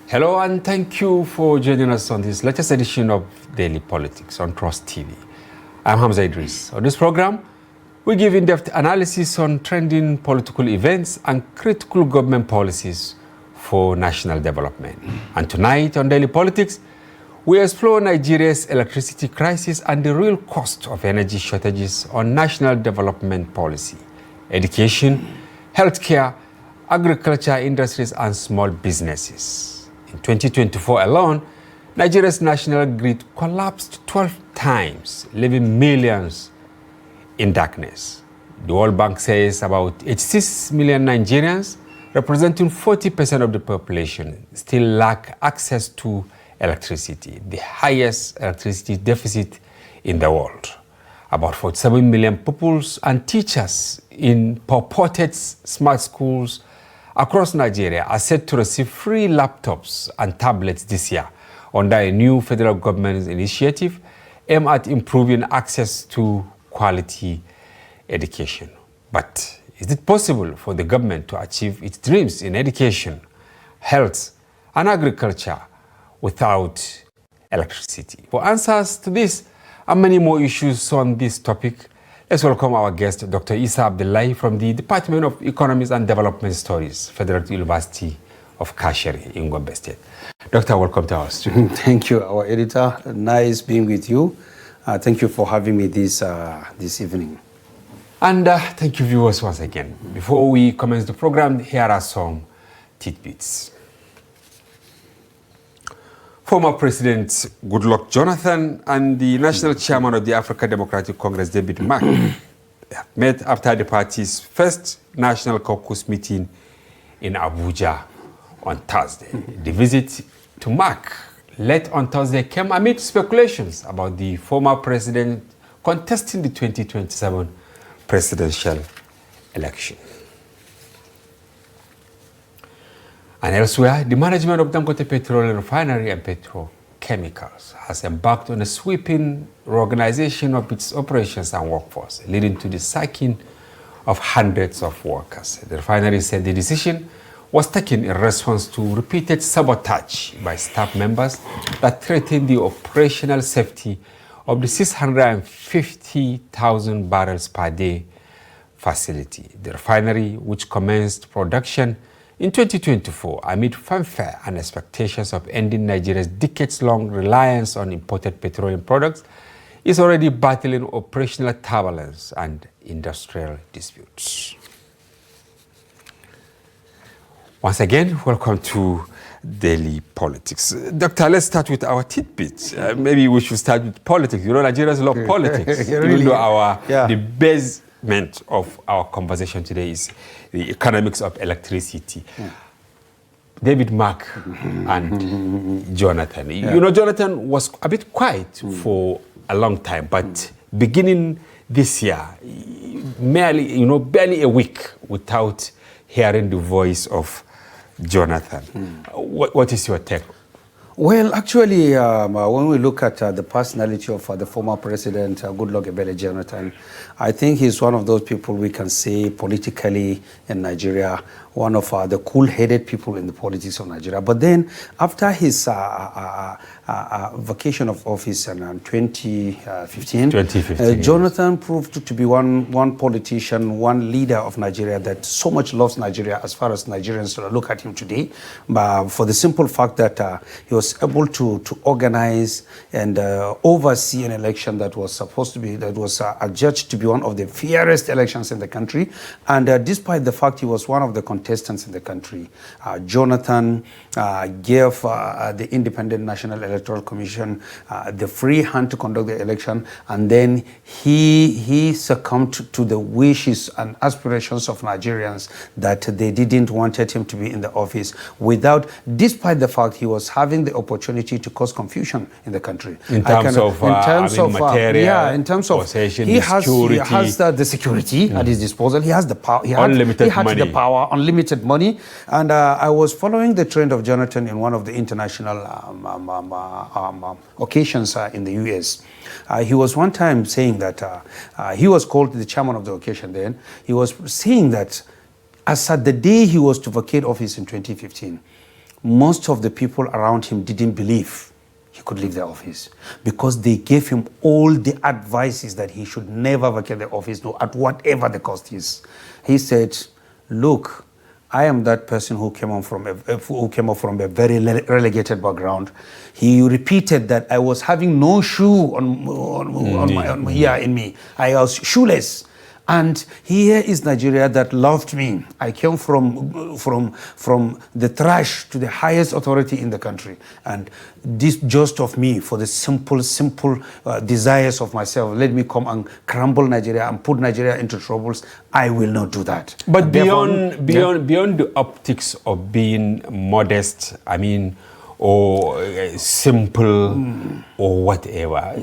Hello and thank you for joining us on this latest edition of Daily Politics on Trust TV. I'm Hamza Idris. On this program, we give in-depth analysis on trending political events and critical government policies for national development. And tonight on Daily Politics, we explore Nigeria's electricity crisis and the real cost of energy shortages on national development policy, education, healthcare, agriculture, industries, and small businesses. In 2024 alone, Nigeria's national grid collapsed 12 times, leaving millions in darkness. The World Bank says about 86 million Nigerians, representing 40% of the population, still lack access to electricity, the highest electricity deficit in the world. About 47 million pupils and teachers in purported smart schools across Nigeria are set to receive free laptops and tablets this year under a new federal government initiative aimed at improving access to quality education. But is it possible for the government to achieve its dreams in education, health, and agriculture without electricity? For answers to this and many more issues on this topic, let's welcome our guest, Dr. Abdullahi from the Department of Economics and Development Studies, Federal University of Kashiri in Gombe State. Doctor, welcome to our studio. Thank you, our editor. Nice being with you. Thank you for having me this evening. And thank you, viewers, once again. Before we commence the program, here are some tidbits. Former President Goodluck Jonathan and the National Chairman of the African Democratic Congress, David Mark, met after the party's first National Caucus meeting in Abuja on Thursday. The visit to Mark late on Thursday came amid speculations about the former president contesting the 2027 presidential election. And elsewhere, the management of Dangote Petroleum Refinery and Petrochemicals has embarked on a sweeping reorganization of its operations and workforce, leading to the sacking of hundreds of workers. The refinery said the decision was taken in response to repeated sabotage by staff members that threatened the operational safety of the 650,000 barrels per day facility. The refinery, which commenced production in 2024, amid fanfare and expectations of ending Nigeria's decades-long reliance on imported petroleum products, is already battling operational turbulence and industrial disputes. Once again, welcome to Daily Politics. Doctor, let's start with our tidbits. Maybe we should start with politics. You know, Nigerians love politics. Even though the basement of our conversation today is the economics of electricity. David Mark and Jonathan. You know, Jonathan was a bit quiet for a long time, but beginning this year, barely a week without hearing the voice of Jonathan. What is your take? Well, actually, when we look at the personality of the former president, Goodluck Ebele Jonathan, I think he's one of those people we can say politically in Nigeria, one of the cool-headed people in the politics of Nigeria. But then, after his vacation of office in 2015, Jonathan proved to be one politician, one leader of Nigeria that so much loves Nigeria as far as Nigerians look at him today. But for the simple fact that he was able to organize and oversee an election that was adjudged to be one of the fairest elections in the country. And despite the fact he was one of the contestants in the country, Jonathan gave the Independent National Electoral Commission the free hand to conduct the election, and then he succumbed to the wishes and aspirations of Nigerians that they didn't wanted him to be in the office despite the fact he was having the opportunity to cause confusion in the country. In terms of material, in terms of possession, he has the security at his disposal. He has the power. He had the power, unlimited money. And I was following the trend of Jonathan in one of the international occasions in the U.S. He was one time saying that he was called the chairman of the occasion then. He was saying that as at the day he was to vacate office in 2015, most of the people around him didn't believe he could leave the office, because they gave him all the advices that he should never vacate the office, no, at whatever the cost is. He said, look, I am that person who came up from a very relegated background. He repeated that I was having no shoe in me. I was shoeless. And here is Nigeria that loved me. I came from the trash to the highest authority in the country. And this just of me, for the simple desires of myself, let me come and crumble Nigeria and put Nigeria into troubles. I will not do that. But beyond the optics of being modest, I mean, or simple, or whatever,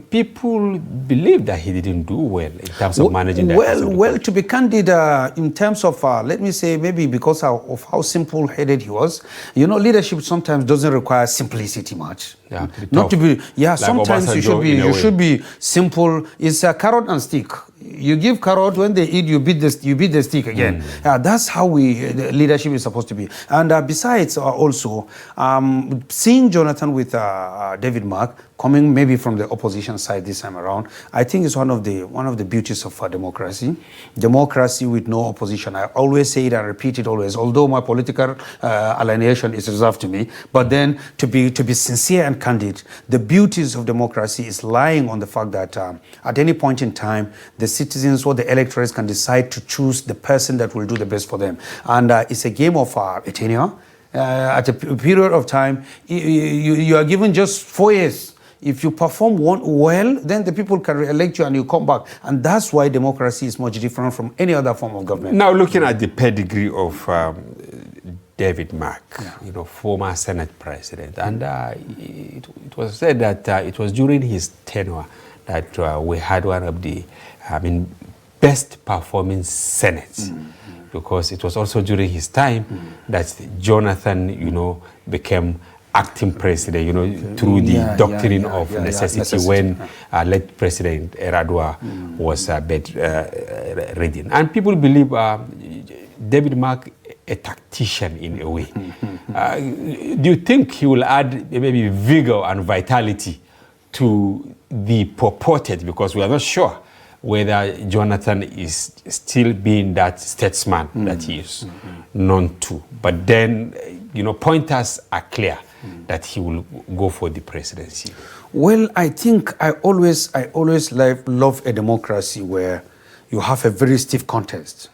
people believe that he didn't do well in terms of managing that. Well, to be candid, in terms of, let me say, maybe because of how simple-headed he was, leadership sometimes doesn't require simplicity much. Yeah, not to be, like sometimes you should be simple. It's a carrot and stick. You give carrot, when they eat, you beat the stick again. That's how the leadership is supposed to be. And besides, also seeing Jonathan with David Mark coming maybe from the opposition side this time around, I think it's one of the beauties of democracy. Democracy with no opposition. I always say it and repeat it always. Although my political alienation is reserved to me, but then to be sincere and candid, the beauties of democracy is lying on the fact that at any point in time, the citizens or the electors can decide to choose the person that will do the best for them. And it's a game of a tenure. At a period of time, you are given just 4 years. If you perform well, then the people can re-elect you and you come back. And that's why democracy is much different from any other form of government. Now, looking at the pedigree of David Mark, former Senate president, and it was said that it was during his tenure that we had one of the, best performing senates. Because it was also during his time that Jonathan, became acting president, through the doctrine of necessity when late President Eradua was bedridden. And people believe David Mark a tactician in a way. Do you think he will add maybe vigor and vitality to the purported, because we are not sure whether Jonathan is still being that statesman that he is known to. But then, pointers are clear that he will go for the presidency. Well, I think I always love a democracy where you have a very stiff contest.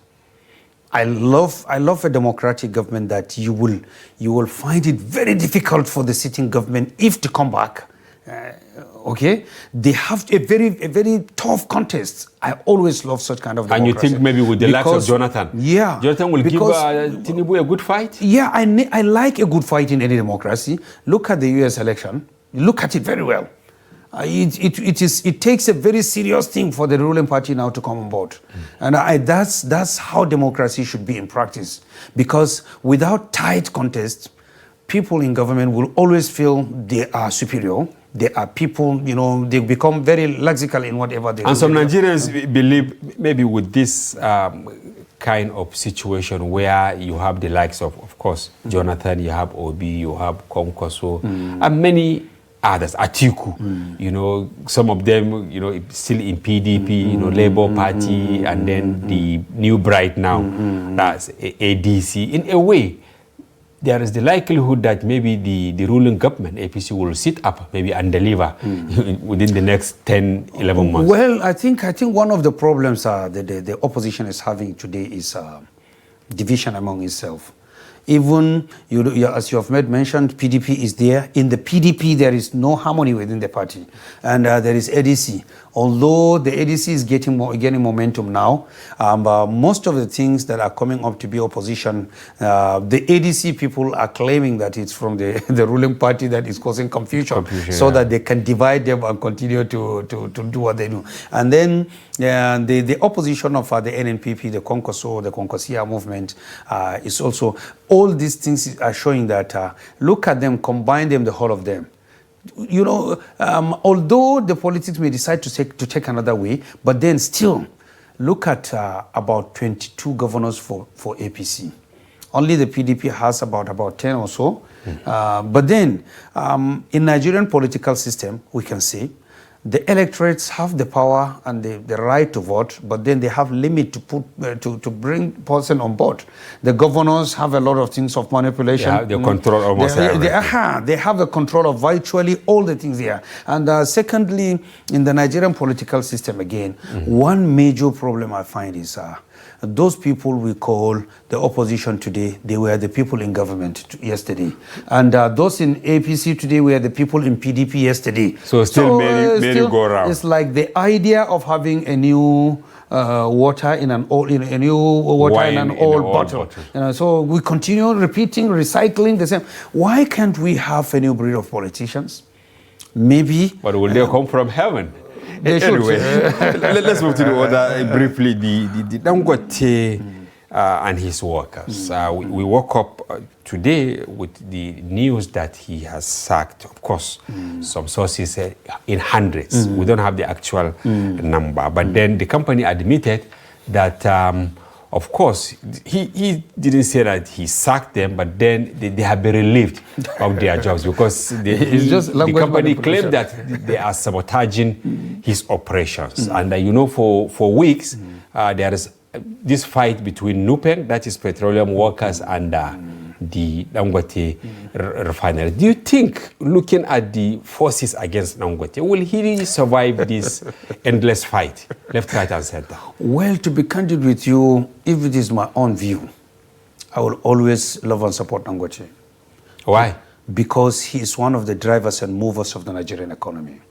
I love a democratic government that you will find it very difficult for the sitting government if to come back. Okay, they have a very tough contest. I always love such kind of democracy. And you think maybe with the likes of Jonathan, Jonathan will give Tinubu a good fight? Yeah, I like a good fight in any democracy. Look at the US election. Look at it very well. It takes a very serious thing for the ruling party now to come on board, and that's how democracy should be in practice. Because without tight contest, people in government will always feel they are superior. They are people, they become very lexical in whatever they do. And some Nigerians believe maybe with this kind of situation where you have the likes of course, Jonathan, you have Obi, you have Konkoso, and many others, Atiku, some of them, still in PDP, Labour Party, and then the new bright now, that's ADC. In a way, there is the likelihood that maybe the ruling government, APC, will sit up maybe and deliver within the next 10, 11 months. Well, I think one of the problems the opposition is having today is division among itself. Even, as you have mentioned, PDP is there. In the PDP, there is no harmony within the party. And there is ADC. Although the ADC is getting momentum now, most of the things that are coming up to be opposition, the ADC people are claiming that it's from the ruling party that is causing confusion so that they can divide them and continue to do what they do. And then the opposition of the NNPP, the Konkoso, the Konkosia movement, is also, all these things are showing that, look at them, combine them, the whole of them. Although the politics may decide to take another way, but then still, look at about 22 governors for APC. Only the PDP has about 10 or so. But then, in Nigerian political system, we can see the electorates have the power and the right to vote, but then they have limit to put to bring person on board. The governors have a lot of things of manipulation. They control almost everything. They have the control of virtually all the things there. And secondly, in the Nigerian political system again, one major problem I find is those people we call the opposition today, they were the people in government yesterday. And those in APC today were the people in PDP yesterday. So still many go around. It's like the idea of having a new water in an old, in a new water Wine in an old bottle. You know, so we continue repeating, recycling the same. Why can't we have a new breed of politicians? Maybe. But will they come from heaven? Anyway, let's move to the order briefly. The Dangote and his workers. We woke up today with the news that he has sacked, of course, some sources in hundreds. We don't have the actual number. But then the company admitted that, of course, he didn't say that he sacked them, but then they have been relieved of their jobs because the company claimed that they are sabotaging his operations. And you know, for weeks, there is this fight between NUPEN, that is petroleum workers, and the Dangote refinery. Do you think, looking at the forces against Dangote, will he really survive this endless fight, left, right, and center? Well, to be candid with you, if it is my own view, I will always love and support Dangote. Why? Because he is one of the drivers and movers of the Nigerian economy.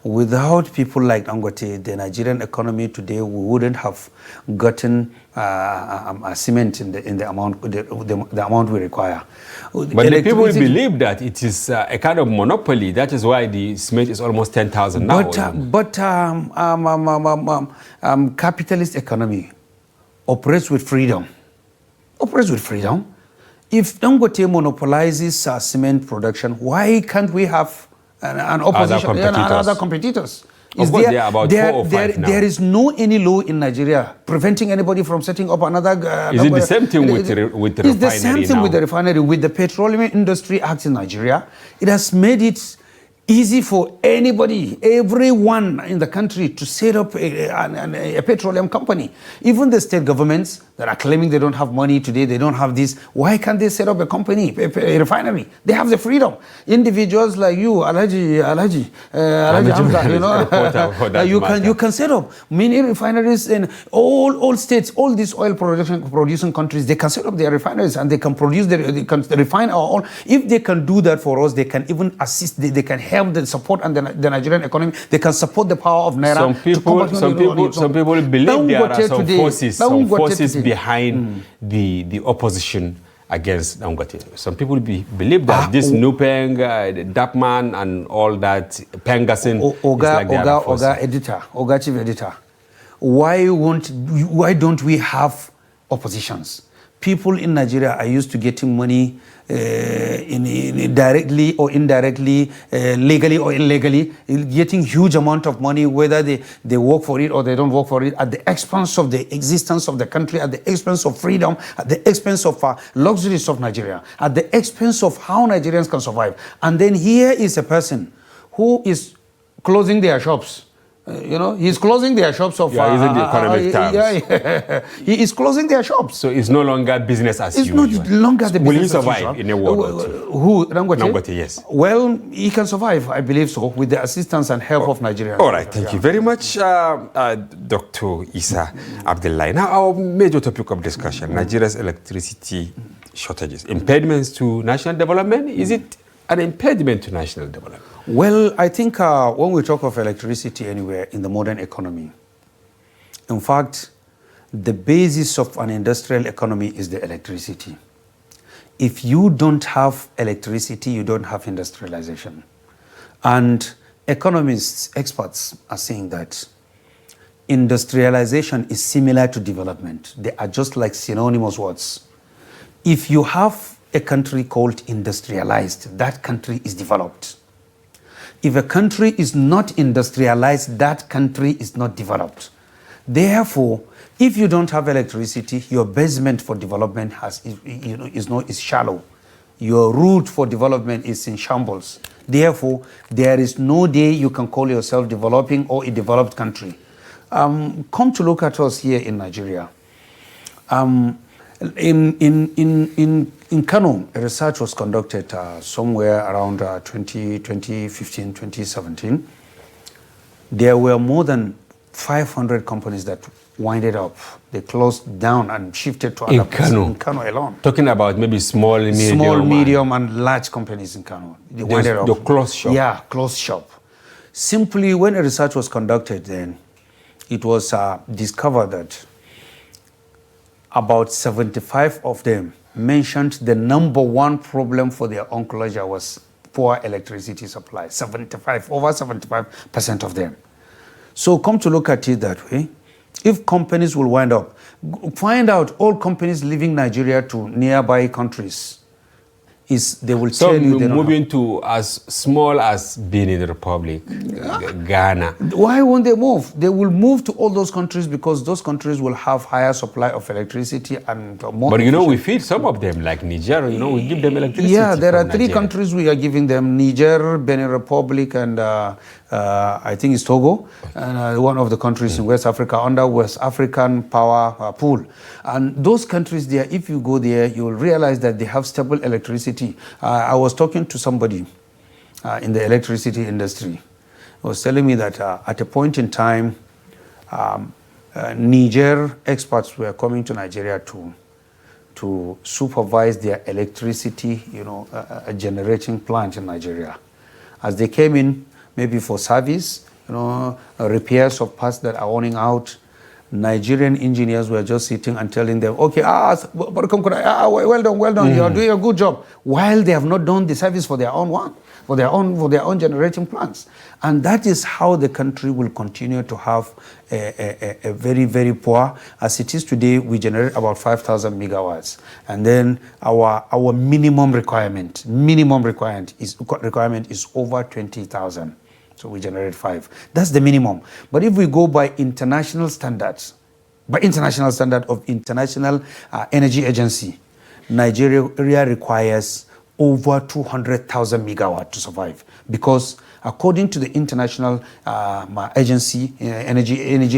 Without people like Dangote, the Nigerian economy today, we wouldn't have gotten cement in the amount we require. But the people believe that it is a kind of monopoly. That is why the cement is almost 10,000 now. But capitalist economy operates with freedom. If Dangote monopolizes cement production, why can't we have an opposition and other competitors? Of course, there are about 4 or 5 now. There is no any law in Nigeria preventing anybody from setting up another. Is it the same thing with the refinery? It's the same thing with the refinery. With the Petroleum Industry Act in Nigeria, it has made it easy for anybody, everyone in the country to set up a petroleum company. Even the state governments that are claiming they don't have money today, they don't have this, why can't they set up a company, a refinery? They have the freedom. Individuals like you, Alhaji Hamza, you can set up many refineries in all states, all these oil producing countries. They can set up their refineries and they can produce, they can refine our oil. If they can do that for us, they can even assist, they can help the support and the Nigerian economy. They can support the power of Naira. Some people believe there are some forces behind the opposition against Dangote. Some people believe that this Nupeng, Dapman, and all that Pengasin Oga chief editor. Why don't we have oppositions? People in Nigeria are used to getting money directly or indirectly, legally or illegally, getting huge amount of money, whether they work for it or they don't work for it, at the expense of the existence of the country, at the expense of freedom, at the expense of luxuries of Nigeria, at the expense of how Nigerians can survive. And then here is a person who is closing their shops. He's closing their shops of... Yeah, isn't the economic terms. He is closing their shops. So it's no longer business as usual. It's not longer the business as usual. Will he survive in a world or two? Who? Dangote? Dangote, yes. Well, he can survive, I believe so, with the assistance and help of Nigeria. All right, thank you very much, Dr. Isa Abdullahi. Now, our major topic of discussion, Nigeria's electricity shortages. Impediments to national development? Is it an impediment to national development? Well, I think when we talk of electricity anywhere in the modern economy, in fact, the basis of an industrial economy is the electricity. If you don't have electricity, you don't have industrialization. And economists, experts are saying that industrialization is similar to development. They are just like synonymous words. If you have a country called industrialized, that country is developed. If a country is not industrialized, that country is not developed. Therefore, If you don't have electricity, your basement for development is shallow. Your route for development is in shambles. Therefore, there is no day you can call yourself developing or a developed country. Come to look at us here in Nigeria. In Kano, a research was conducted somewhere around 2015, 2017. There were more than 500 companies that winded up. They closed down and shifted to other places. In Kano alone. Talking about maybe small, medium, and large companies in Kano. They winded up. The closed shop. Yeah, closed shop. Simply, when a research was conducted, then it was discovered that about 75 of them mentioned the number one problem for their own closure was poor electricity supply. Over 75% of them. So come to look at it that way. If companies will wind up, find out all companies leaving Nigeria to nearby countries, they will tell you they moving to as small as Benin Republic, Ghana. Why won't they move? They will move to all those countries because those countries will have higher supply of electricity and more. But we feed some of them, like Niger. We give them electricity. Yeah, there are three countries we are giving them: Niger, Benin Republic, and I think it's Togo, and one of the countries in West Africa under West African Power Pool. And those countries there, if you go there, you will realize that they have stable electricity. I was talking to somebody in the electricity industry. He was telling me that at a point in time, Niger experts were coming to Nigeria to supervise their electricity, generating plant in Nigeria. As they came in, maybe for service, repairs of parts that are running out, Nigerian engineers were just sitting and telling them, okay, well done, you are doing a good job, while they have not done the service for their own generating plants. And that is how the country will continue to have a very, very poor. As it is today, we generate about 5,000 megawatts. And then our minimum requirement is over 20,000. So we generate 5. That's the minimum. But if we go by international standards, of International Energy Agency, Nigeria requires over 200,000 megawatts to survive. Because according to the International Energy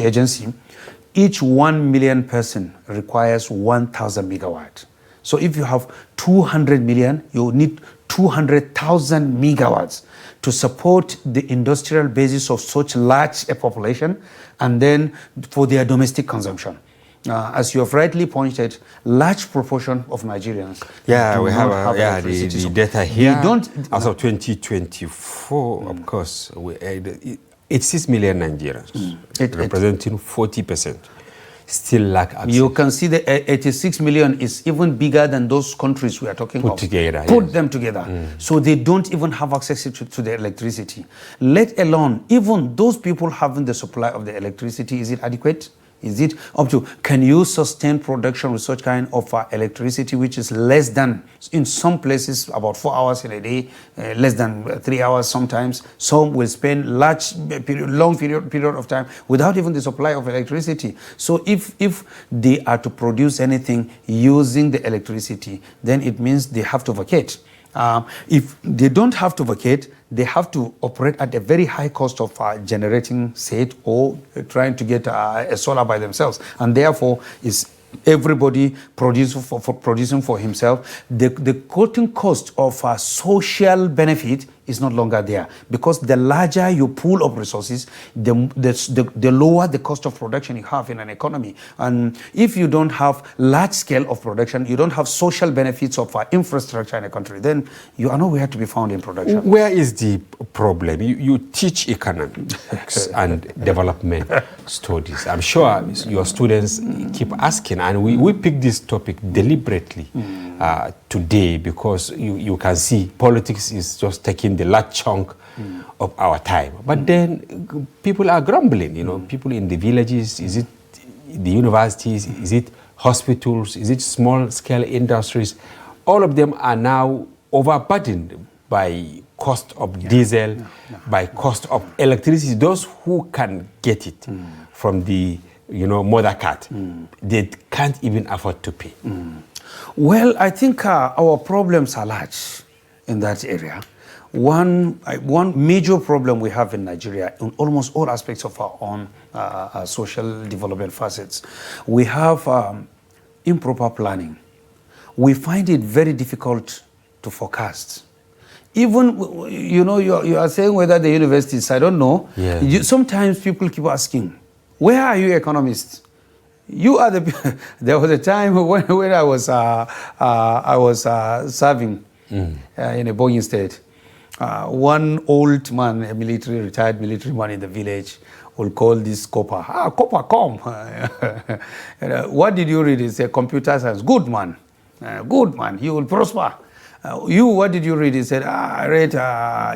Agency, each 1 million person requires 1,000 megawatts. So if you have 200 million, you need 200,000 megawatts to support the industrial basis of such large a population, and then for their domestic consumption. As you have rightly pointed, large proportion of Nigerians. Yeah, we have the data here. As of 2024, of course, 86 million Nigerians, representing 40%. Still lack access. You can see the 86 million is even bigger than those countries we are talking about. Put them together. So they don't even have access to the electricity. Let alone, even those people having the supply of the electricity, is it adequate? Is it up to, can you sustain production with such kind of electricity, which is less than, in some places, about 4 hours in a day, less than 3 hours sometimes. Some will spend long period of time without even the supply of electricity. So if they are to produce anything using the electricity, then it means they have to vacate. If they don't have to vacate, they have to operate at a very high cost of generating set or trying to get a solar by themselves. And therefore, is everybody producing for himself. The quoting cost of social benefit is no longer there, because the larger you pool of resources, the lower the cost of production you have in an economy. And if you don't have large scale of production, you don't have social benefits of infrastructure in a country, then you are nowhere to be found in production. Where is the problem? You teach economics and development studies. I'm sure your students keep asking, and we pick this topic deliberately today, because you can see politics is just taking the large chunk of our time. But then people are grumbling, people in the villages, is it the universities, is it hospitals, is it small-scale industries? All of them are now overburdened by cost of diesel, by cost of electricity. Those who can get it from the mother cat, they can't even afford to pay. Well, I think our problems are large in that area. One major problem we have in Nigeria, in almost all aspects of our own social development facets, we have improper planning. We find it very difficult to forecast. Even, you are saying whether the universities, I don't know. Yeah. Sometimes people keep asking, where are you economists? You are the. There was a time when I was serving in a Boeing state. One old man, a retired military man in the village, will call this copper. Copper, come. What did you read? He said, computer science. Good man. Good man. You will prosper. What did you read? He said, I read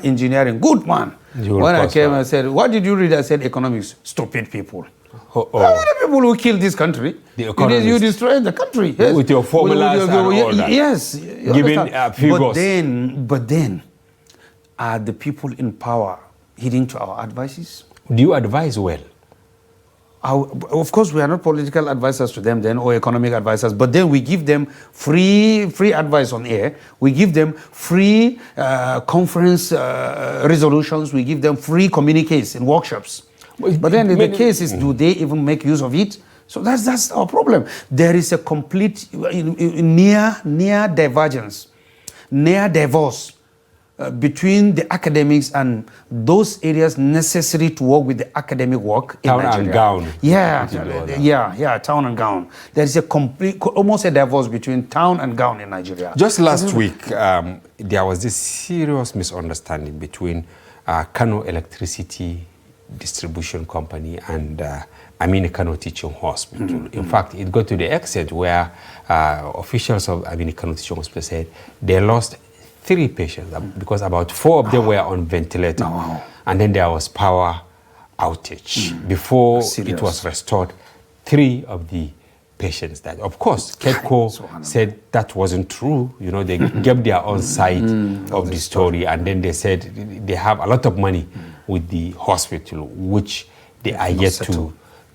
engineering. Good man. When I came, I said, what did you read? I said, economics. Stupid people. How many people who killed this country? You destroyed the country. Yes. With your formulas and all that. Yes. Giving figures. But then, are the people in power heeding to our advices? Do you advise well? Of course, we are not political advisors to them then, or economic advisors, but then we give them free advice on air. We give them free conference resolutions. We give them free communiques in workshops. But then the case is, do they even make use of it? So that's our problem. There is a complete near divergence, near divorce between the academics and those areas necessary to work with the academic work in Nigeria. Town and gown. Yeah, town and gown. There is a complete, almost a divorce between town and gown in Nigeria. Just last week, there was this serious misunderstanding between Kano Electricity Distribution Company and Aminu Kano Teaching Hospital. In fact, it got to the extent where officials of Aminu Kano Teaching Hospital said they lost 3 patients because about 4 of them were on ventilator. And then there was power outage. Before it was restored, 3 of the patients died. Of course, KEDCO said that wasn't true. They gave their own side of the story, and then they said they have a lot of money with the hospital, which they are yet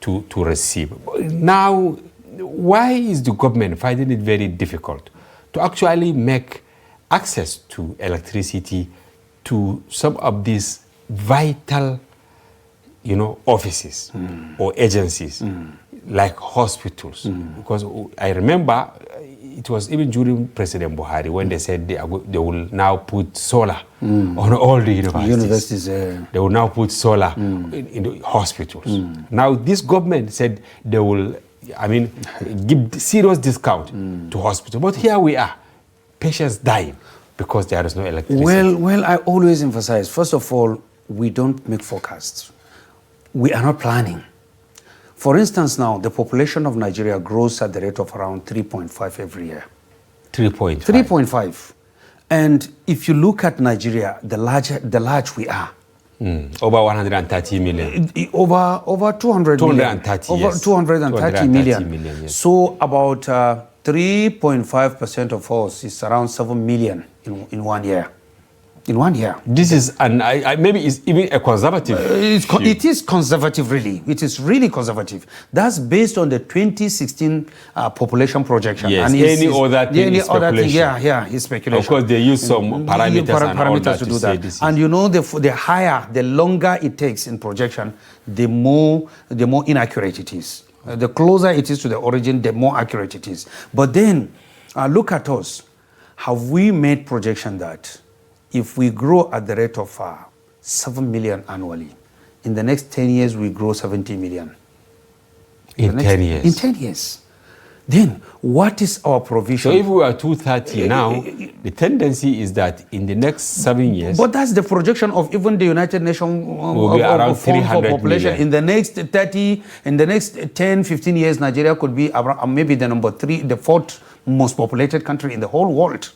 to receive. Now, why is the government finding it very difficult to actually make access to electricity to some of these vital, offices or agencies like hospitals? Because I remember it was even during President Buhari when they said they will now put solar on all the universities. They will now put solar in the hospitals. Now this government said they will, give serious discount to hospitals. But here we are, patients dying because there is no electricity. Well, I always emphasize, first of all, we don't make forecasts. We are not planning. For instance, now, the population of Nigeria grows at the rate of around 3.5 every year. 3.5? 3.5. And if you look at Nigeria, the large we are. Over 130 million. Over 200 million. 230, over yes. 230 million. Yes. So about 3.5% of us is around 7 million in 1 year. In 1 year. This is, and maybe it's even a conservative. It is conservative, really. It is really conservative. That's based on the 2016 population projection. Yes, and any other thing is speculation. It's speculation. Of course, they use some parameters to do that. And the higher, the longer it takes in projection, the more inaccurate it is. The closer it is to the origin, the more accurate it is. But then, look at us. Have we made projection that if we grow at the rate of 7 million annually, in the next 10 years, we grow 70 million? In 10 years? In 10 years. Then, what is our provision? So if we are 230 now, the tendency is that in the next 7 years... But that's the projection of even the United Nations will be around 300 population. million. In the next 10, 15 years, Nigeria could be around, maybe the number 3, the 4th most populated country in the whole world.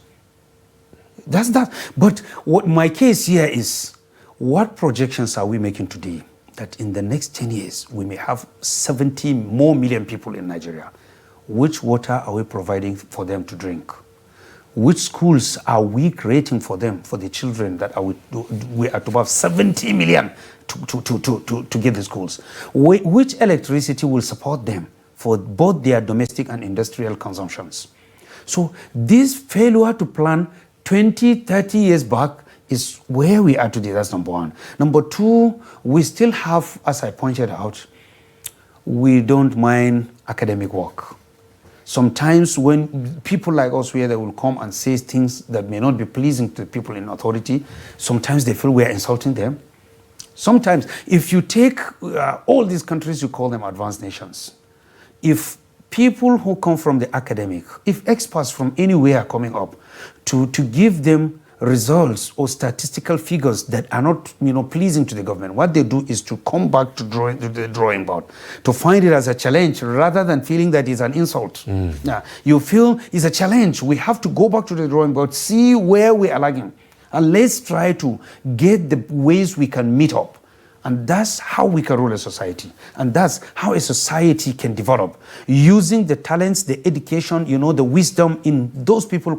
That's that. But what my case here is, what projections are we making today that in the next 10 years we may have 70 more million people in Nigeria? Which water are we providing for them to drink? Which schools are we creating for them, for the children that we are to have 70 million to get the schools? Which electricity will support them for both their domestic and industrial consumptions? So this failure to plan 20, 30 years back is where we are today. That's number one. Number two, we still have, as I pointed out, we don't mind academic work. Sometimes when people like us here, they will come and say things that may not be pleasing to the people in authority, sometimes they feel we are insulting them. Sometimes, if you take all these countries, you call them advanced nations. If people who come from the academic, if experts from anywhere are coming up to give them results or statistical figures that are not pleasing to the government, what they do is to come back to the drawing board, to find it as a challenge rather than feeling that it's an insult. Yeah, you feel it's a challenge. We have to go back to the drawing board, see where we are lagging, and let's try to get the ways we can meet up. And that's how we can rule a society. And that's how a society can develop. Using the talents, the education, the wisdom in those people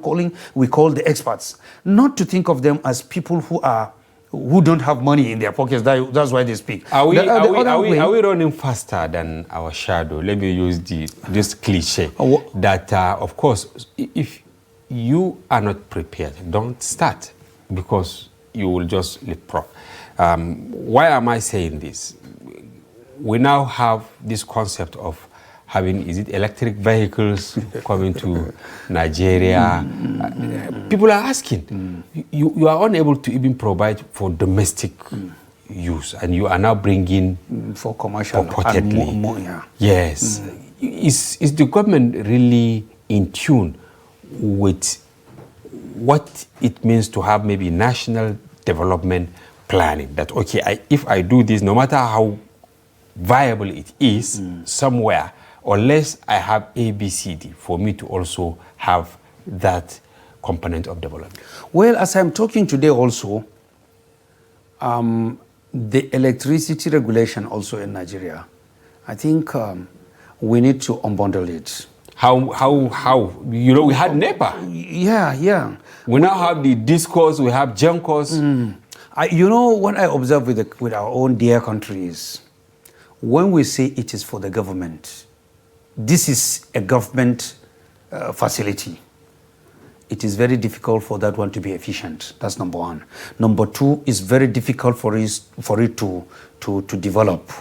we call the experts. Not to think of them as people who don't have money in their pockets. That's why they speak. Are we running faster than our shadow? Let me use this cliche. That, of course, if you are not prepared, don't start, because you will just leapfrog. Why am I saying this? We now have this concept of having, is it electric vehicles coming to Nigeria? People are asking. You are unable to even provide for domestic use, and you are now bringing for commercial purportedly. More, yeah. Yes. Is the government really in tune with what it means to have maybe national development planning? That, okay, if I do this, no matter how viable it is somewhere, unless I have A, B, C, D, for me to also have that component of development. Well, as I'm talking today also, the electricity regulation also in Nigeria, I think we need to unbundle it. How? We had NEPA. Yeah. We now have the discourse, we have GENCOS. What I observe with our own dear country is, when we say it is for the government, this is a government facility. It is very difficult for that one to be efficient. That's number one. Number two, it's very difficult for it to develop.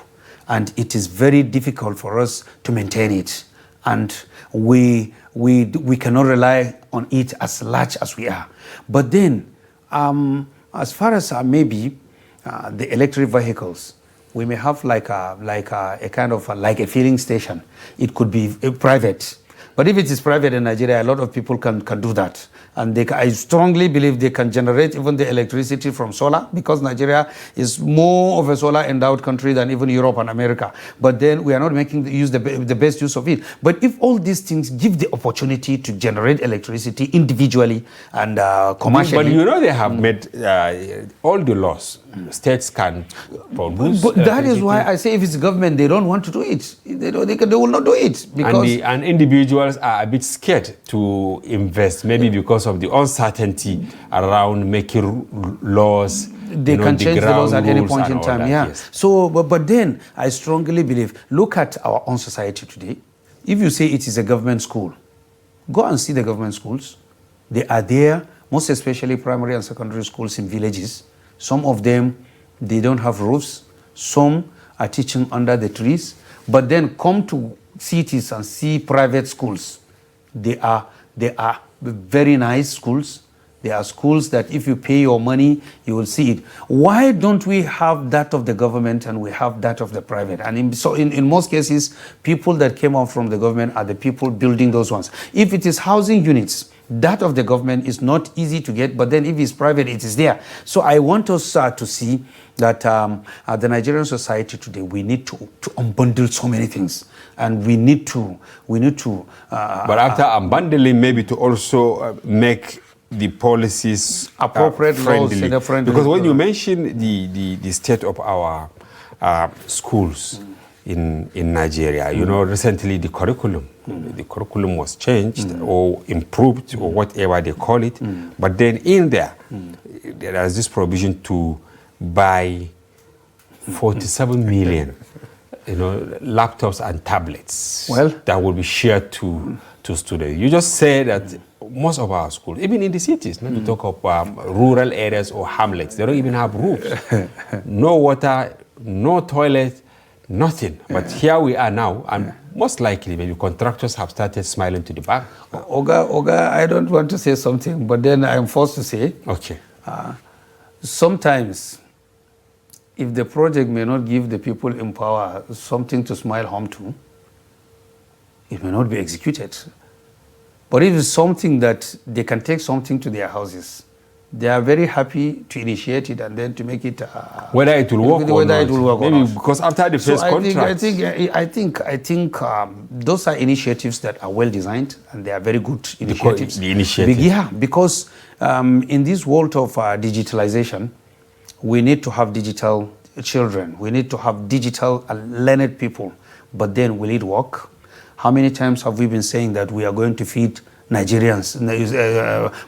And it is very difficult for us to maintain it. And we cannot rely on it as large as we are. But then, as far as maybe the electric vehicles, we may have like a kind of like a filling station. It could be private. But if it is private in Nigeria, a lot of people can do that. And I strongly believe they can generate even the electricity from solar, because Nigeria is more of a solar endowed country than even Europe and America. But then we are not making the best use of it. But if all these things give the opportunity to generate electricity individually and commercially. But they have made all the laws. States can produce. But that is why I say, if it's government, they don't want to do it. They will not do it. Because and individuals are a bit scared to invest, maybe because of the uncertainty around making laws. They can change the laws at any point in time. Yes. So, but then I strongly believe, look at our own society today. If you say it is a government school, go and see the government schools. They are there, most especially primary and secondary schools in villages. Some of them, they don't have roofs. Some are teaching under the trees. But then come to cities and see private schools. They are very nice schools. They are schools that if you pay your money, you will see it. Why don't we have that of the government and we have that of the private? And in most cases, people that came out from the government are the people building those ones. If it is housing units, that of the government is not easy to get, but then if it's private, it is there. So I want us to see that the Nigerian society today, we need to unbundle so many things, and we need to. But after unbundling, maybe to also make the policies appropriate, friendly. Friendly. Because when you mention the state of our schools, in Nigeria. You know, recently the curriculum was changed or improved or whatever they call it. But then in there is this provision to buy 47 million, you know, laptops and tablets that will be shared to students. You just say that most of our schools, even in the cities, not to talk of rural areas or hamlets, they don't even have roofs. No water, no toilet, nothing. But here we are now, and most likely maybe contractors have started smiling to the back. Oga, I don't want to say something, but then I'm forced to say. Okay. Sometimes, if the project may not give the people in power something to smile home to, it may not be executed. But if it's something that they can take something to their houses, they are very happy to initiate it and then to make it whether it will work or not. Maybe because after the first contract. I think those are initiatives that are well designed and they are very good initiatives. The initiative. Yeah, because in this world of digitalization, we need to have digital children. We need to have digital learned people. But then will it work? How many times have we been saying that we are going to feed Nigerians,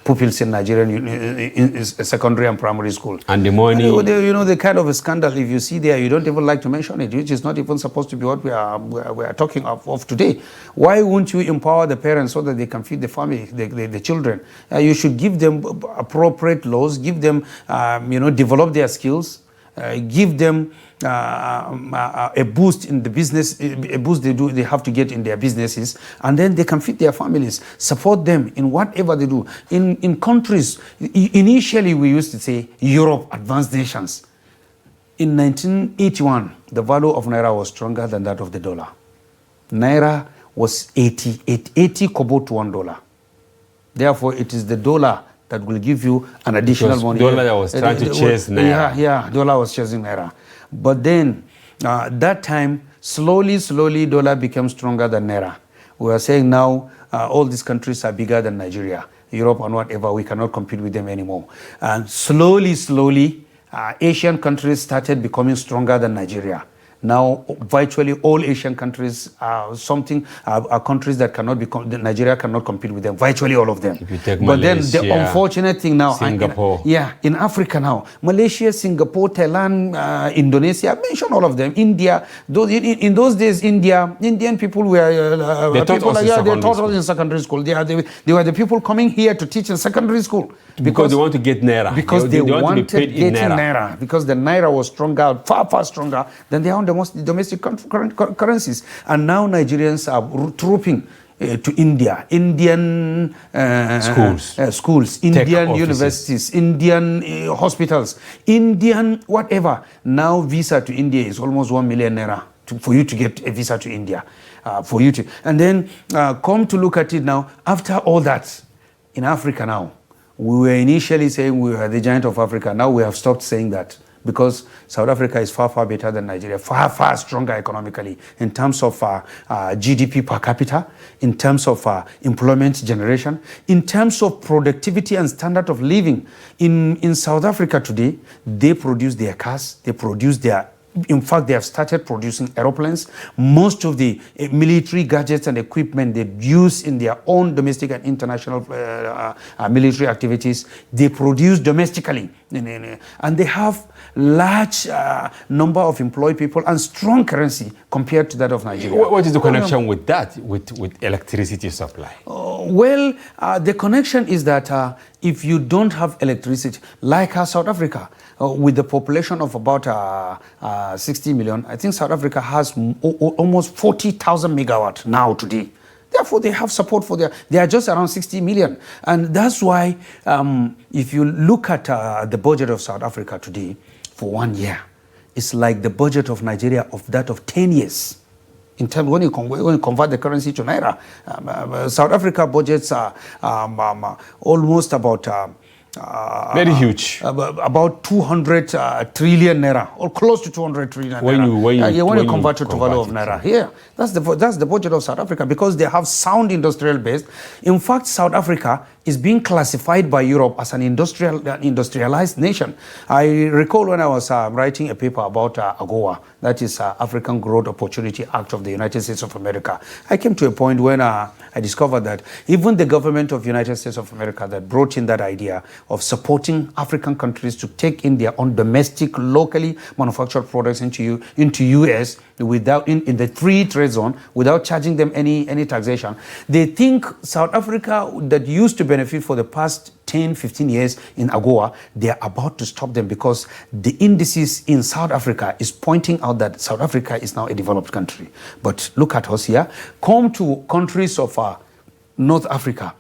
pupils in Nigerian in secondary and primary school? And the money... You know, the kind of a scandal, if you see there, you don't even like to mention it, which is not even supposed to be what we are talking of today. Why won't you empower the parents so that they can feed the family, the children? You should give them appropriate laws, give them, develop their skills, give them a boost in the business, a boost they have to get in their businesses, and then they can feed their families, support them in whatever they do. In countries, initially we used to say Europe, advanced nations. In 1981, the value of Naira was stronger than that of the dollar. Naira was 80 kobo to $1. Therefore, it is the dollar that will give you an additional money. Dollar that was trying to chase Naira. Yeah, dollar was chasing Naira. But then, that time, slowly, dollar became stronger than Naira. We are saying now, all these countries are bigger than Nigeria, Europe and whatever, we cannot compete with them anymore. And slowly, Asian countries started becoming stronger than Nigeria. Now, virtually all Asian countries are countries that Nigeria cannot compete with them, virtually all of them. If you take but Malaysia, then the unfortunate thing now, Singapore. in Africa now, Malaysia, Singapore, Thailand, Indonesia, mention all of them, India. In those days, Indian people were, they taught us in secondary school. They were the people coming here to teach in secondary school. Because they want to get Naira. Because they wanted to be paid in Naira. Because the Naira was stronger, far stronger than their own domestic currencies. And now Nigerians are trooping to India, Indian schools, Indian universities, Indian hospitals, Indian whatever. Now visa to India is almost 1 million Naira for you to get a visa to India. And then come to look at it now, after all that, in Africa now, we were initially saying we were the giant of Africa. Now we have stopped saying that because South Africa is far better than Nigeria, far stronger economically in terms of GDP per capita, in terms of employment generation, in terms of productivity and standard of living. In South Africa today, they produce their cars, in fact, they have started producing aeroplanes. Most of the military gadgets and equipment they use in their own domestic and international military activities, they produce domestically. And they have large number of employed people and strong currency compared to that of Nigeria. What is the connection with that, with electricity supply? The connection is that if you don't have electricity, like South Africa, with the population of about 60 million, I think South Africa has almost 40,000 megawatts now today. Therefore, they have support for they are just around 60 million. And that's why, if you look at the budget of South Africa today for 1 year, it's like the budget of Nigeria of that of 10 years. In terms, when you convert the currency to Naira, South Africa budgets are almost about Very huge. About 200 trillion naira, or close to 200 trillion naira. When you convert it to value of naira. Yeah, that's the budget of South Africa, because they have sound industrial base. In fact, South Africa is being classified by Europe as an industrialized nation. I recall when I was writing a paper about AGOA, that is African Growth Opportunity Act of the United States of America. I came to a point when I discovered that even the government of the United States of America that brought in that idea of supporting African countries to take in their own domestic, locally manufactured products into US without in the free trade zone without charging them any taxation. They think South Africa, that used to benefit for the past 10, 15 years in AGOA, they are about to stop them, because the indices in South Africa is pointing out that South Africa is now a developed country. But look at us here. Come to countries of North Africa,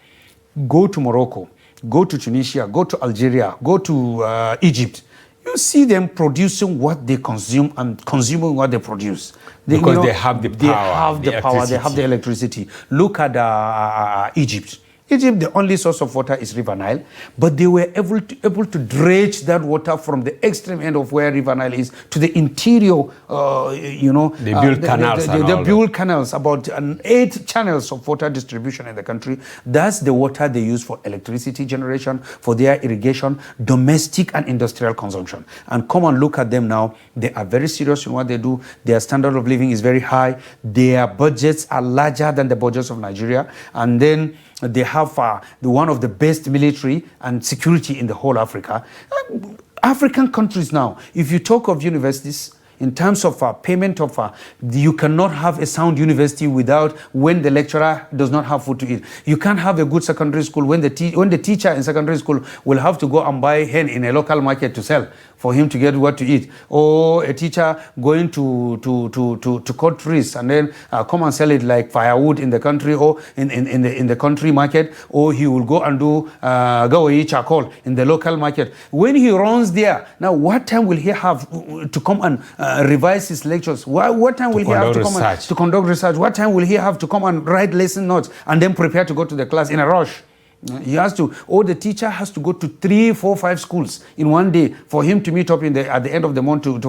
go to Morocco, go to Tunisia, go to Algeria, go to Egypt. You see them producing what they consume and consuming what they produce. Because they have the power. They have the power, they have the electricity. Look at Egypt. Egypt, the only source of water is River Nile, but they were able to dredge that water from the extreme end of where River Nile is to the interior, They build canals. They build canals, about 8 channels of water distribution in the country. That's the water they use for electricity generation, for their irrigation, domestic and industrial consumption. And come and look at them now. They are very serious in what they do. Their standard of living is very high. Their budgets are larger than the budgets of Nigeria. And then they have one of the best military and security in the whole Africa. African countries now, if you talk of universities, in terms of payment of, you cannot have a sound university without when the lecturer does not have food to eat. You can't have a good secondary school when the teacher in secondary school will have to go and buy hen in a local market to sell for him to get what to eat. Or a teacher going to cut trees and then come and sell it like firewood in the country or in the country market, or he will go and do gawayi charcoal in the local market. When he runs there, now what time will he have to come and revise his lectures? What time will he have to come to conduct research? What time will he have to come and write lesson notes and then prepare to go to the class in a rush? He has to, or the teacher has to go to 3, 4, 5 schools in one day for him to meet up at the end of the month for the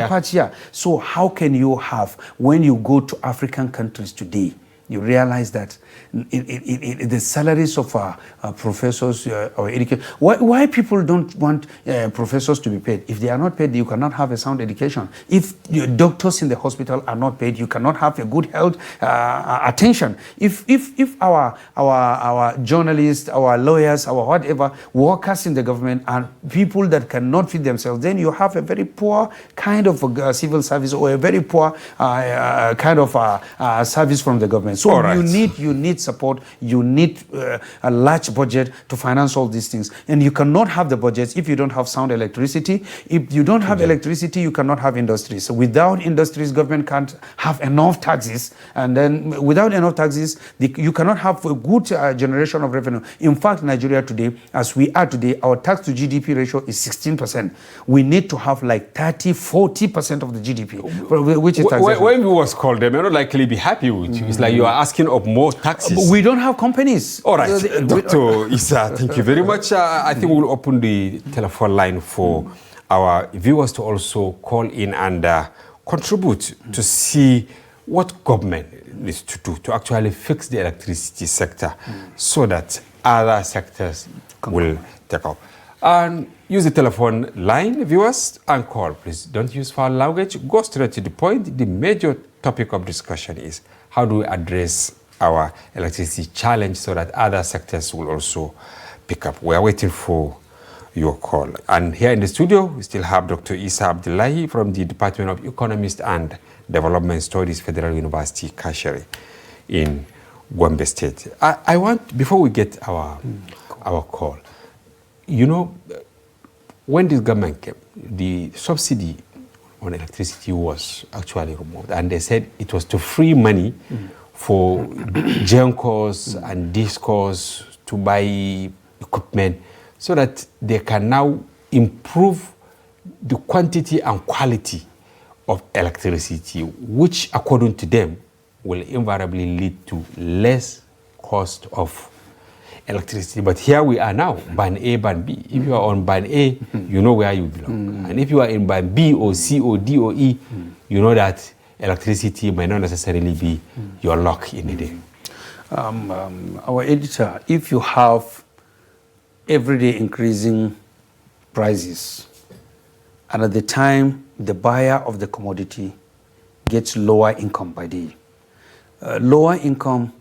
patch here. So how can you have, when you go to African countries today, you realize that the salaries of professors or educators, why people don't want professors to be paid? If they are not paid, you cannot have a sound education. If your doctors in the hospital are not paid, you cannot have a good health attention. If our journalists, our lawyers, our whatever, workers in the government are people that cannot feed themselves, then you have a very poor kind of civil service, or a very poor kind of service from the government. So you need support, you need a large budget to finance all these things. And you cannot have the budgets if you don't have sound electricity. If you don't have electricity, you cannot have industries. So without industries, government can't have enough taxes. And then without enough taxes, you cannot have a good generation of revenue. In fact, Nigeria today, as we are today, our tax to GDP ratio is 16%. We need to have like 30-40% of the GDP, which is taxation. When we was called, they may not likely be happy with you. It's like you are asking of more taxes. But we don't have companies. All right, Dr. Issa, thank you very much. I think we'll open the telephone line for our viewers to also call in and contribute to see what government needs to do to actually fix the electricity sector so that other sectors will take up. And use the telephone line, viewers, and call. Please don't use foul language. Go straight to the point. The major topic of discussion is how do we address our electricity challenge so that other sectors will also pick up. We are waiting for your call. And here in the studio, we still have Dr. Issa Abdullahi from the Department of Economics and Development Studies, Federal University, Kashiri in Gombe State. I want, before we get our call, you know, when this government came, the subsidy on electricity was actually removed. And they said it was to free money for GENCOs and DISCOs to buy equipment so that they can now improve the quantity and quality of electricity, which according to them will invariably lead to less cost of electricity. But here we are now, band A, band B. If you are on band A, you know where you belong. And if you are in band B or C or D or E, you know that electricity might not necessarily be your luck in the day. Our editor, if you have everyday increasing prices, and at the time the buyer of the commodity gets lower income by day, lower income,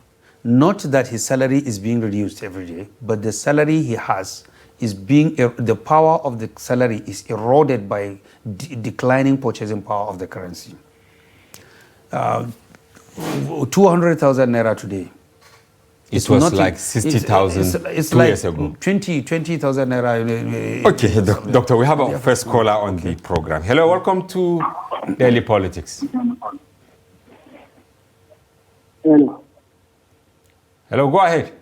not that his salary is being reduced every day, but the salary he has is being, the power of the salary is eroded by declining purchasing power of the currency. 200,000 naira today. It was like 60,000 2 years ago. 20,000 naira. Okay, Doctor, we have our first caller on the program. Hello, welcome to Daily Politics. Hello. Hello, go ahead.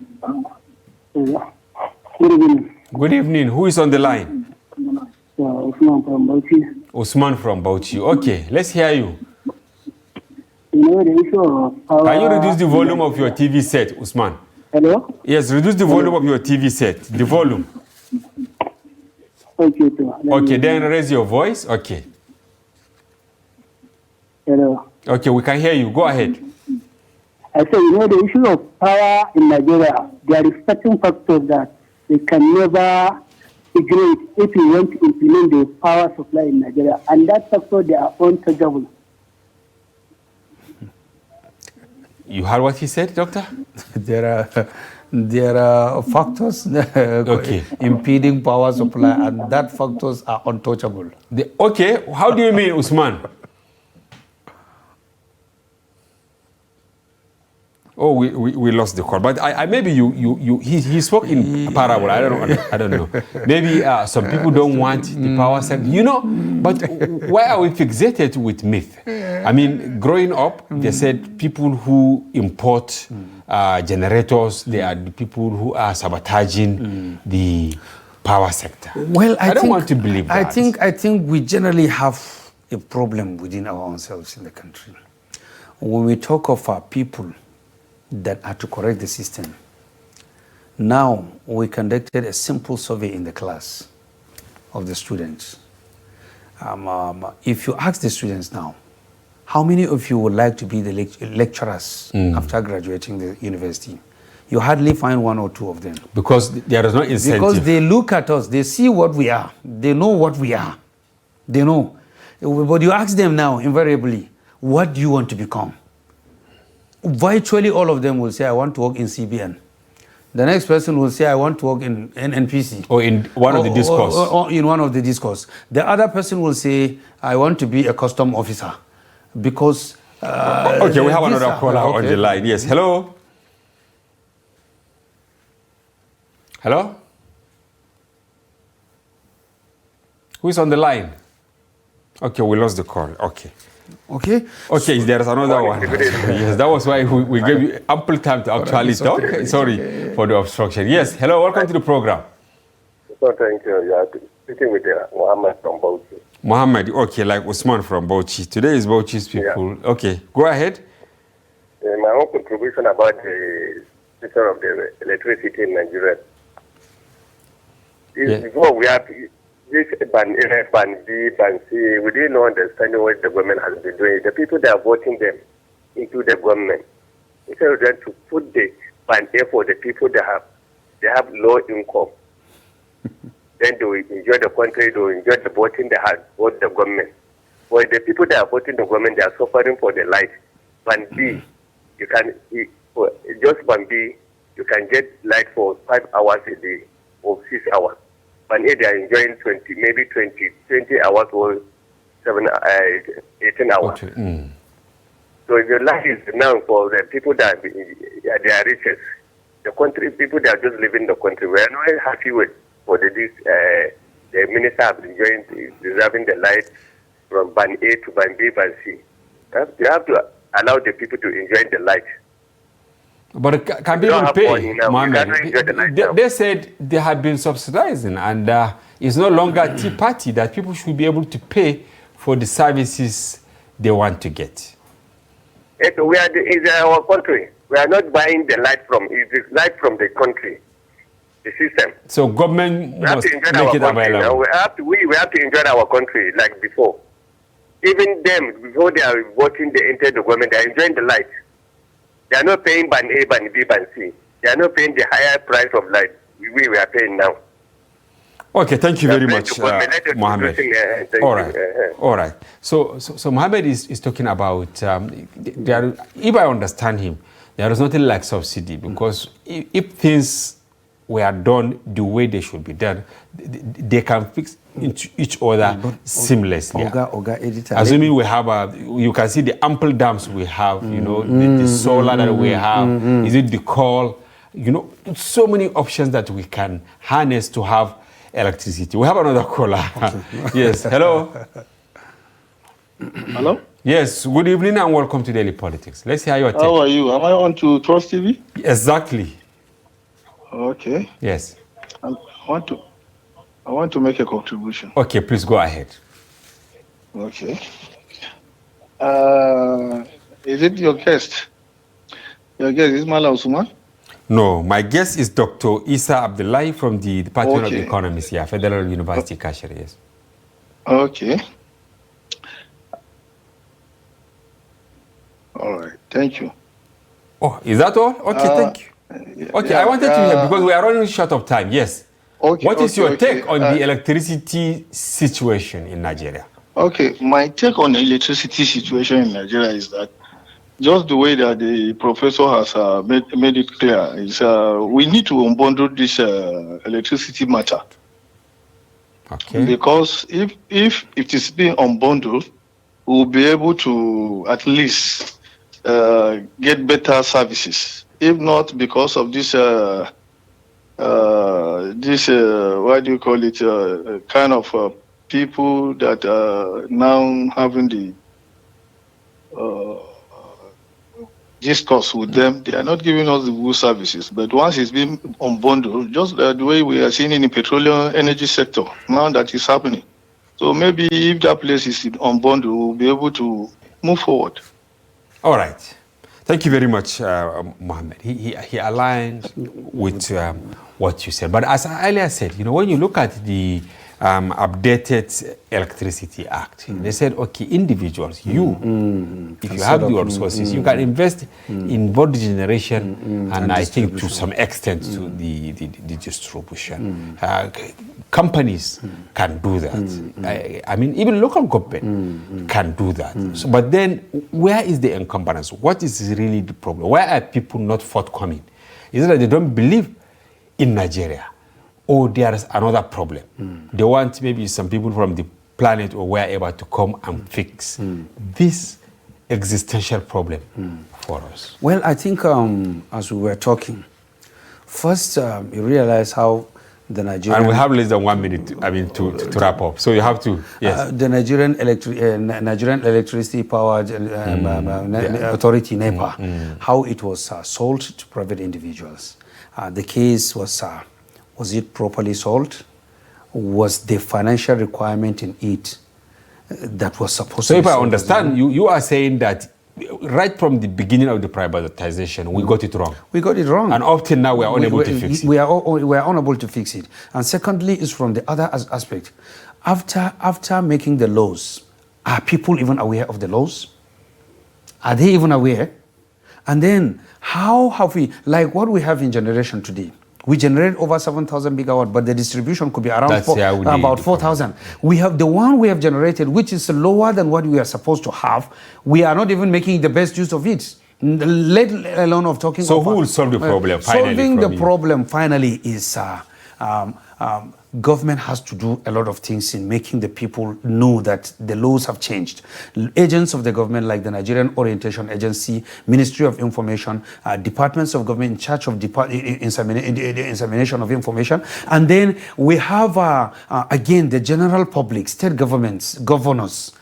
Good evening. Good evening. Who is on the line? Usman from Bauchi. Usman from Bauchi. Okay, let's hear you. You know the issue of power. Can you reduce the volume of your TV set, Usman? Hello? Yes, reduce the volume of your TV set. The volume. Okay, okay, then raise your voice. Okay. Hello. Okay, we can hear you. Go ahead. I say, you know, the issue of power in Nigeria, there is certain factors that they can never ignore if you want to implement the power supply in Nigeria. And that factor, they are untouchable. You heard what he said, Doctor? There are factors impeding power supply, and that factors are untouchable. Okay, how do you mean, Usman? Oh, we lost the call. But maybe he spoke in parable. I don't know. Maybe some people don't want the power sector. You know, but why are we fixated with myth? I mean, growing up, they said people who import generators, they are the people who are sabotaging the power sector. Well, I don't want to believe that. I think we generally have a problem within our own selves in the country. When we talk of our people that are to correct the system. Now, we conducted a simple survey in the class of the students. If you ask the students now, how many of you would like to be the lecturers after graduating the university? You hardly find one or two of them. Because there is no incentive. Because they look at us, they see what we are, they know what we are. They know. But you ask them now, invariably, what do you want to become? Virtually all of them will say, I want to work in CBN. The next person will say, I want to work in NPC. Or in one of the discourse. Or in one of the discourse. The other person will say, I want to be a custom officer. Because... okay, we have another caller on the line. Yes, hello? Hello? Who is on the line? Okay, we lost the call. Okay. Okay. Okay, there's another one. Yes, that was why we gave you ample time to actually talk. Sorry for the obstruction. Yes, hello, welcome to the program. So thank you. You are speaking with Muhammad from Bauchi. Muhammad, okay, like Usman from Bauchi. Today is Bauchi's people. Yeah. Okay, go ahead. My own contribution about the system of the electricity in Nigeria. Before we have this ban A, ban B, ban C, we didn't know understanding what the government has been doing. The people that are voting them into the government, instead of them to put the ban A for the people that have low income, then they will enjoy the country, they will enjoy the voting they have vote the government. But the people that are voting the government, they are suffering for the light. Ban B, you can just ban B, you can get light for 5 hours a day or 6 hours. Ban A, they are enjoying 20 hours or 18 hours. Okay. So the light is now for the people that they are richest. The country people that are just living in the country. We are not happy with for the minister have enjoying reserving the light from ban A to ban B, ban C. You have to allow the people to enjoy the light. But can people pay, Mohammed? They said they have been subsidizing, and it's no longer a tea party that people should be able to pay for the services they want to get. It's our country. We are not buying the light from the country. the system. So government We have must to enjoy make our it country. available. We have to enjoy our country like before. Even them, before they are voting, they enter the government, they are enjoying the light. They are not paying band A, band B, band C. They are not paying the higher price of light we are paying now. Okay, thank you very much, Mohammed. All right, all right. So Mohammed is talking about, if I understand him, there is nothing like subsidy, because if things were done the way they should be done, they can fix each other seamlessly. Editor, assuming we have you can see the ample dams we have, you know, the solar that we have, is it the coal, you know, so many options that we can harness to have electricity. We have another caller. Okay. Yes, hello. Hello? Yes, good evening and welcome to Daily Politics. Let's hear your take. How are you? Am I on to Trust TV? Exactly. Okay. Yes. I want to make a contribution. Okay, please go ahead. Okay. Is it your guest? Your guest is Mala Usman? No, my guest is Dr. Isa Abdullahi from the Department of Economics, Federal University, Kashiri, yes. Okay. All right, thank you. Oh, is that all? Okay, thank you. Okay, I wanted to hear, because we are running short of time, yes. Okay, what is your take on the electricity situation in Nigeria? Okay, my take on the electricity situation in Nigeria is that just the way that the professor has made it clear is we need to unbundle this electricity matter. Okay. Because if it is being unbundled, we'll be able to at least get better services. If not because of this, what do you call it, kind of people that are now having the discourse with them, they are not giving us the good services. But once it's been unbundled, just the way we are seeing in the petroleum energy sector, now that is happening. So maybe if that place is unbundled, we'll be able to move forward. All right. Thank you very much, Mohammed. He aligns with what you said. But as I earlier said, you know, when you look at the updated Electricity Act, they said, okay, individuals, if you have the resources, you can invest in both generation and I think to some extent to the distribution. Companies can do that. I mean, even local government can do that. So, but then, where is the encumbrance? What is really the problem? Why are people not forthcoming? Is it that they don't believe in Nigeria? Or there is another problem? They want maybe some people from the planet or wherever to come and fix this existential problem for us. Well, I think as we were talking, first you realize how the Nigerian... And we have less than 1 minute, I mean, to wrap up. So you have to, yes. The Nigerian Electricity Power Authority, NEPA, how it was sold to private individuals. The case was it properly sold? Was the financial requirement in it that was supposed to be sold? So if I understand, you are saying that right from the beginning of the privatization, we got it wrong. We got it wrong. And up till now, we are unable to fix it. We are unable to fix it. And secondly, is from the other aspect. After making the laws, are people even aware of the laws? Are they even aware? And then, how have we, like what we have in generation today, we generate over 7,000 megawatt, but the distribution could be around about 4,000. We have the one we have generated, which is lower than what we are supposed to have. We are not even making the best use of it, let alone of talking. So who will solve the problem finally? Solving the problem finally is government has to do a lot of things in making the people know that the laws have changed. Agents of the government like the Nigerian Orientation Agency, Ministry of Information, departments of government in charge of insemination of information. And then we have, again, the general public, state governments, governors,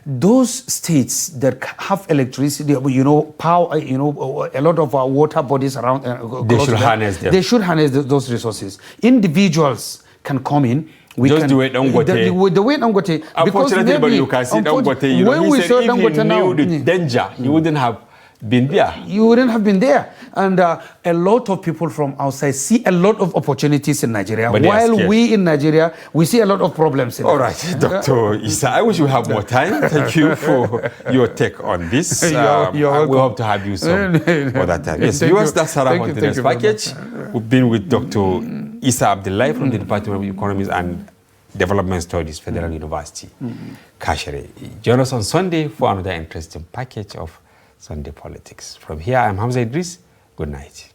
those states that have electricity, you know, power, you know, a lot of our water bodies around. They should harness them. They should harness those resources. Individuals can come in. We just can, do it Dangote. The way Dangote. Unfortunately, but you can see Dangote. You know, when we saw Dangote now, the danger, he wouldn't have been there. You wouldn't have been there. And a lot of people from outside see a lot of opportunities in Nigeria, while we in Nigeria, we see a lot of problems. All right, Dr. Issa, I wish we have more time. Thank you for your take on this. We hope to have you some other time. Yes, viewers, that's around the next package. We've been with Dr. Issa Abdullahi from the Department of Economics and Development Studies, Federal University, Kashere. Join us on Sunday for another interesting package of Sunday Politics. From here, I'm Hamza Idris. Good night.